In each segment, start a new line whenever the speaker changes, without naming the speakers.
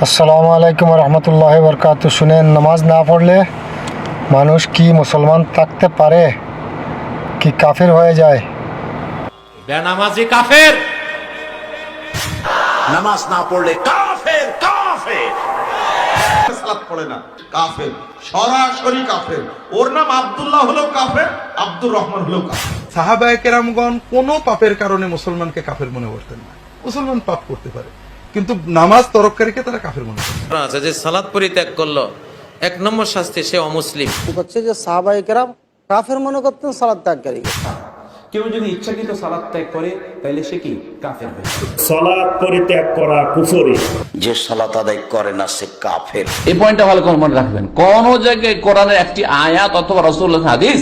আসসালামু আলাইকুম রহমতুল্লাহ বরকাত। শুনেন, নামাজ না পড়লে মানুষ কি মুসলমান থাকতে পারে, কি কাফের হয়ে যায়?
বেনামাজি কাফের।
নামাজ না পড়লে কাফের কাফের। সালাত পড়ে না কাফের, সরাসরি কাফের। ওর নাম আব্দুল্লাহ হলো কাফের, আব্দুর রহমান হলো কাফের।
সাহাবায়ে কেরামগণ কোনো পাপের কারণে মুসলমানকে কাফের মনে করতেন না। মুসলমান পাপ করতে পারে, কিন্তু নামাজ তরককারীকে তারা কাফের মনে করতেন।
আছে যে সালাত পরিত্যাগ করলো, 1 নম্বর শাস্তি সে অমুসলিম।
হচ্ছে যে সাহাবায়ে কেরাম কাফের মনে করতেন সালাত ত্যাগকারী।
কেউ যদি ইচ্ছাকৃত সালাত ত্যাগ করে তাহলে সে কি কাফের হয়ে যায়।
সালাত পরিত্যাগ করা কুফরি।
যে সালাত আদায় করে না সে কাফের।
এই পয়েন্টটা ভালো করে মনে রাখবেন। কোন জায়গায় কোরআনের একটি আয়াত অথবা রাসূলুল্লাহর হাদিস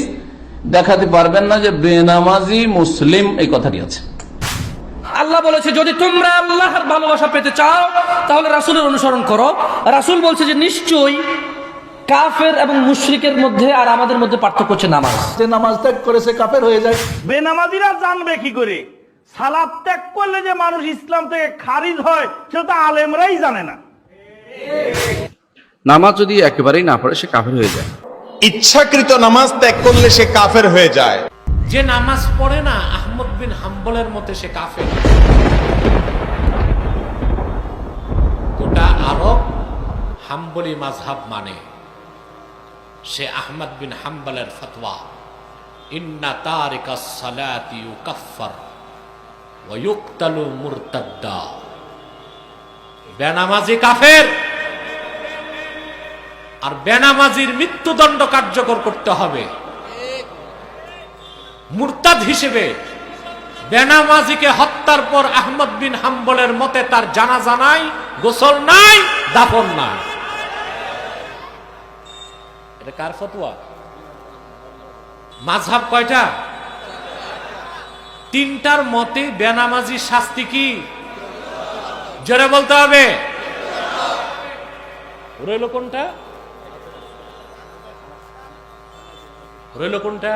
দেখাতে পারবেন না যে বেনামাজি মুসলিম এই কথাটি আছে।
আল্লাহ বলেছে যদি তোমরা আল্লাহর ভালোবাসা পেতে চাও তাহলে রাসূলের অনুসরণ করো। রাসূল বলছে যে নিশ্চয়ই কাফের এবং মুশরিকের মধ্যে আর আমাদের মধ্যে পার্থক্য হচ্ছে নামাজ।
যে নামাজ ত্যাগ করেছে কাফের হয়ে যায়।
বেনামাজিরা জানবে কি করে সালাত ত্যাগ করলে যে মানুষ ইসলাম থেকে খারিজ হয় সেটা তো আলেমরাই জানে না।
নামাজ যদি একেবারেই না পড়ে সে কাফের হয়ে যায়।
ইচ্ছাকৃত নামাজ ত্যাগ করলে সে কাফের হয়ে যায়।
যে নামাজ পড়ে না আহমদ বিন হাম্বলের মতে সে কাফের। গোটা আরব হাম্বলি মাযহাব মানে, সে আহমদ বিন হাম্বলের ফতোয়া ইন্না তারিকাস সালাতি ইউকাফফার ওয়া ইউকতালু মুরতাদ্দা। বেনামাজি কাফের, আর বেনামাজির মৃত্যুদণ্ড কার্যকর করতে হবে। মুরতাদ হিসেবে বেনামাজিকে হত্যার পর আহমদ বিন হাম্বলের মতে তার জানাজা নাই, গোসল নাই, দাফন নাই। এটা কার ফতোয়া? মাযহাব কয়টা? 3টার মতে বেনামাজির শাস্তি কি? জোরে বলতে হবে। রইল কোনটা? রইল কোনটা?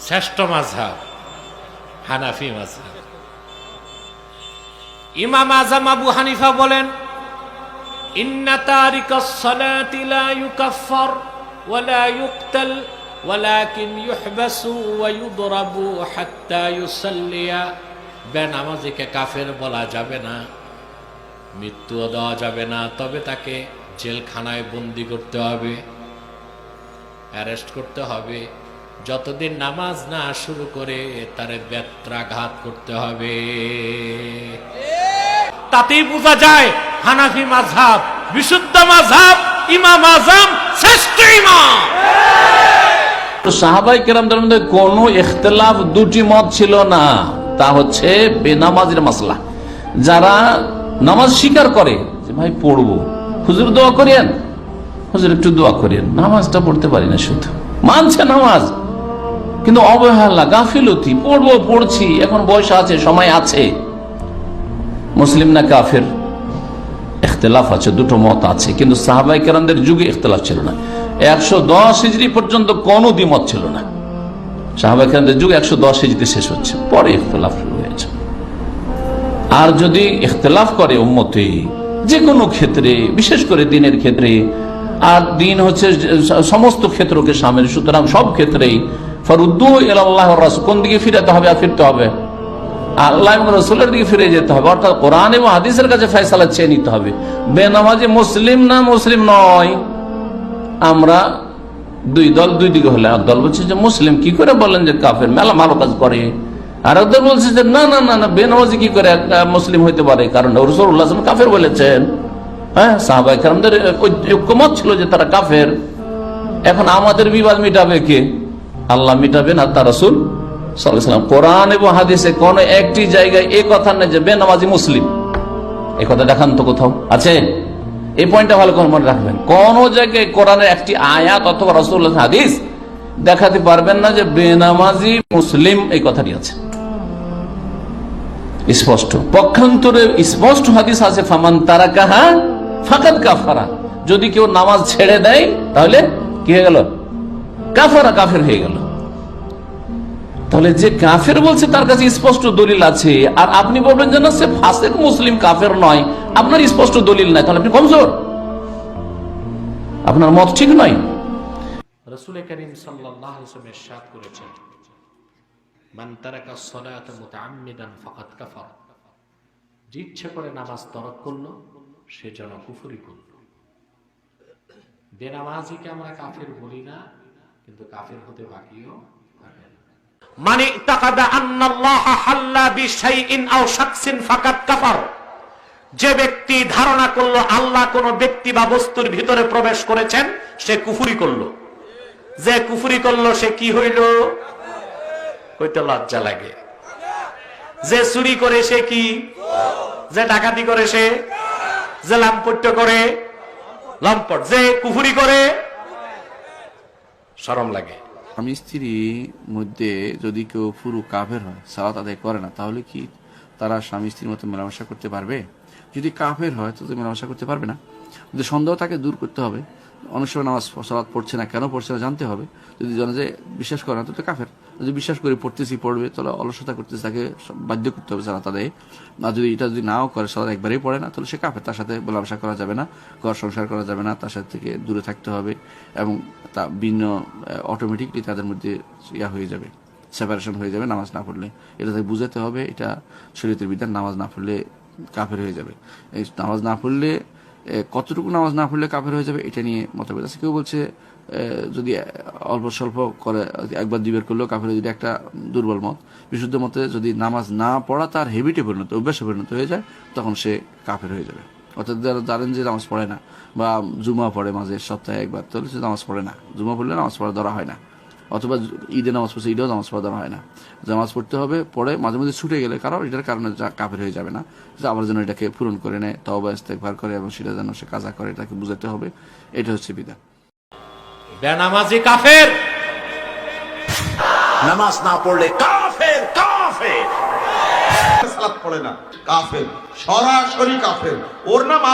শ্রেষ্ঠ মাযহাব হানাফি মাযহাব। ইমাম আযম আবু হানিফা বলেন ইন্না তারিকাস সালাতি লা ইউকাফফার ওয়া লা ইউকতাল ওয়ালাকিন ইউহবাসু ওয়া ইউদরাবু হাত্তা ইউসাল্লিয়া। বেনামাজিকে কাফের বলা যাবে না, মৃত্যুও দেওয়া যাবে না, তবে তাকে জেলখানায় বন্দী করতে হবে, অ্যারেস্ট করতে হবে। যতদিন নামাজ না শুরু করে তারে বেত্রাঘাত করতে হবে। তাতেই বোঝা যায় হানাফি মাযহাব বিশুদ্ধ মাযহাব, ইমাম আযম শ্রেষ্ঠ ইমাম।
সাহাবায়ে কেরামদের মধ্যে কোনো ইখতিলাফ, দুটি মত ছিল না। তা হচ্ছে বেনামাজির মাসলা। যারা নামাজ স্বীকার করে যে ভাই পড়বো, হুজুর দোয়া করেন, হুজুর একটু দোয়া করেন, নামাজটা পড়তে পারি না, শুধু মানছে নামাজ কিন্তু অবহেলা, গাফিলতি, পড়বো পড়ছি, এখন বয়স আছে, সময় আছে। মুসলিম না কাফের ইখতিলাফ আছে, দুটো মত আছে, কিন্তু সাহাবায়ে কেরামদের যুগে ইখতিলাফ ছিল না। 110 হিজরি পর্যন্ত কোনো দ্বিমত ছিল না। সাহাবায়ে কেরামদের যুগে 110 হিজরিতে শেষ হচ্ছে, পরে ইখতিলাফ শুরু হয়েছে। আর যদি ইখতিলাফ করে উম্মতে যে কোনো ক্ষেত্রে, বিশেষ করে দিনের ক্ষেত্রে, আর দিন হচ্ছে সমস্ত ক্ষেত্রকে সামিল, সুতরাং সব ক্ষেত্রেই ফারুদ্দু ইলাল্লাহি ওয়া রাসূল, কোন দিকে ফিরাতে হবে? আর ফিরতে হবে আল্লাহ এবং রাসূলের দিকে ফিরে যেতে হবে, অর্থাৎ কোরআন এবং হাদিসের কাছে ফয়সালা চেয়ে নিতে হবে। বেনামাজি মুসলিম না মুসলিম নয়, আমরা দুই দল, দুই দিকে হলে এক দল বলছে যে মুসলিম, কি করে বলেন যে কাফের, মেলা ভালো কাজ করে। আর এক দল বলছে যে না না না না, বেনামাজি কি করে মুসলিম হইতে পারে, কারণ রাসূলুল্লাহ সাল্লাল্লাহু আলাইহি ওয়াসাল্লাম কাফের বলেছেন। হ্যাঁ, সাহাবায়ে কেরামদের ঐক্যমত ছিল যে তারা কাফের। এখন আমাদের বিবাদ মিটাবে কে? আল্লাহ মিটাবেন আর তার রাসূল সাল্লাল্লাহু আলাইহি ওয়াসাল্লাম। কোরআন এবং হাদিসে কোন একটি জায়গায় এই কথা নেই যে বেনামাজি মুসলিম, এই কথা দেখান তো কোথাও আছে? এই পয়েন্টটা ভালো করে মনে রাখবেন। কোন জায়গায় কোরআনের একটি আয়াত অথবা রাসূলুল্লাহর হাদিস দেখাতে পারবেন না যে বেনামাজি মুসলিম এই কথাটি আছে। স্পষ্ট পক্ষান্তরে স্পষ্ট হাদিস আছে, ফামান তারাকাহা ফাকাদ কাফারা, যদি কেউ নামাজ ছেড়ে দেয় তাহলে কি হয়ে গেল? কাফারা, কাফের হয়ে গেল। তাহলে যে কাফের বলছে তার কাছে স্পষ্ট দলিল আছে, আর আপনি বলবেন যে না সে ফাসিক মুসলিম, কাফের নয়, আপনার স্পষ্ট দলিল নাই, তাহলে আপনি কমজোর, আপনার মত ঠিক নয়।
রাসূল করিম সাল্লাল্লাহু আলাইহি ওয়াসাল্লাম ইরশাদ করেছেন, মান তারাকা সলাতা মুতাআম্মিদান ফাকাদ কাফার, যে ইচ্ছা করে নামাজ তরক করলো সে যেন কুফরি করলো। বেনামাজিকে আমরা কাফের বলি না, কিন্তু কাফের হতে বাকিও থাকে না। মান ইতাকাদা আন্নাল্লাহা হাল্লা বিশাইইন আও শাখসিন ফাকাদ কাফার, যে ব্যক্তি ধারণা করলো আল্লাহ কোন ব্যক্তি বা বস্তুর ভিতরে প্রবেশ করেছেন সে কুফরি করলো। যে কুফরি করলো সে কি হইল? কইতে লজ্জা লাগে। যে চুরি করে সে কি? যে ডাকাতি করে সে? যে লাম্পট্য করে লম্পট? যে কুফরি করে শরম লাগে।
স্বামী স্ত্রীর মধ্যে যদি কেউ পুরো কাফের হয়, সালাত আদায় করে না, তাহলে কি তারা স্বামী স্ত্রীর মতো মেলামেশা করতে পারবে? যদি কাফের হয় তো মেলামেশা করতে পারবে না। যদি সন্দেহ তাকে দূর করতে হবে, অনেক সময় নামাজ সালাত পড়ছে না, কেন পড়ছে না জানতে হবে। যদি জানে যে বিশ্বাস করে না তো কাফের, যদি বিশ্বাস করে পড়তেছি পড়বে, তাহলে অলসতা করতেছে, তাকে বাধ্য করতে হবে সালাত আদায়ে। আর যদি এটা যদি নাও করে, সালাত একবারেই পড়ে না, তাহলে সে কাফের, তার সাথে মেলামেশা করা যাবে না, ঘর সংসার করা যাবে না, তার সাথে থেকে দূরে থাকতে হবে, এবং তা ভিন্ন অটোমেটিকলি তাদের মধ্যে ইয়া হয়ে যাবে, সেপারেশন হয়ে যাবে নামাজ না পড়লে। এটা তাকে বুঝাতে হবে, এটা শরীয়তের বিধান, নামাজ না পড়লে কাফের হয়ে যাবে। এই নামাজ না পড়লে, কতটুকু নামাজ না পড়লে কাফের হয়ে যাবে এটা নিয়ে মতভেদ আছে। কেউ বলছে যদি অল্প স্বল্প করে একবার দুইবার করলেও কাফের, যদি একটা দুর্বল মত। বিশুদ্ধ মতে যদি নামাজ না পড়া তার হেবিটে পরিণত, অভ্যাসে পরিণত হয়ে যায়, তখন সে কাফের হয়ে যাবে। অর্থাৎ জানেন যে নামাজ পড়ে না, বা জুমা পড়ে মাঝে সপ্তাহে একবার, তাহলে সে নামাজ পড়ে না। জুমা পড়লে নামাজ পড়া ধরা হয় না, অথবা ঈদে নামাজ পড়ছে, ঈদেও নামাজ পড়া ধরা হয় না। নামাজ পড়তে হবে, পড়ে মাঝে মাঝে ছুটে গেলে কারণ এটার কারণে কাফের হয়ে যাবে না, যে আবার যেন এটাকে পূরণ করে নেয়, তওবা ইস্তেগফার করে, এবং সেটা যেন সে কাজা করে, এটাকে বুঝাতে হবে। এটা হচ্ছে বিধান।
বেনামাজি কাফের,
নামাজ না পড়লে কাফের, কাফের। সালাত পড়ে না, কাফের, সরাসরি কাফের। ওর নাম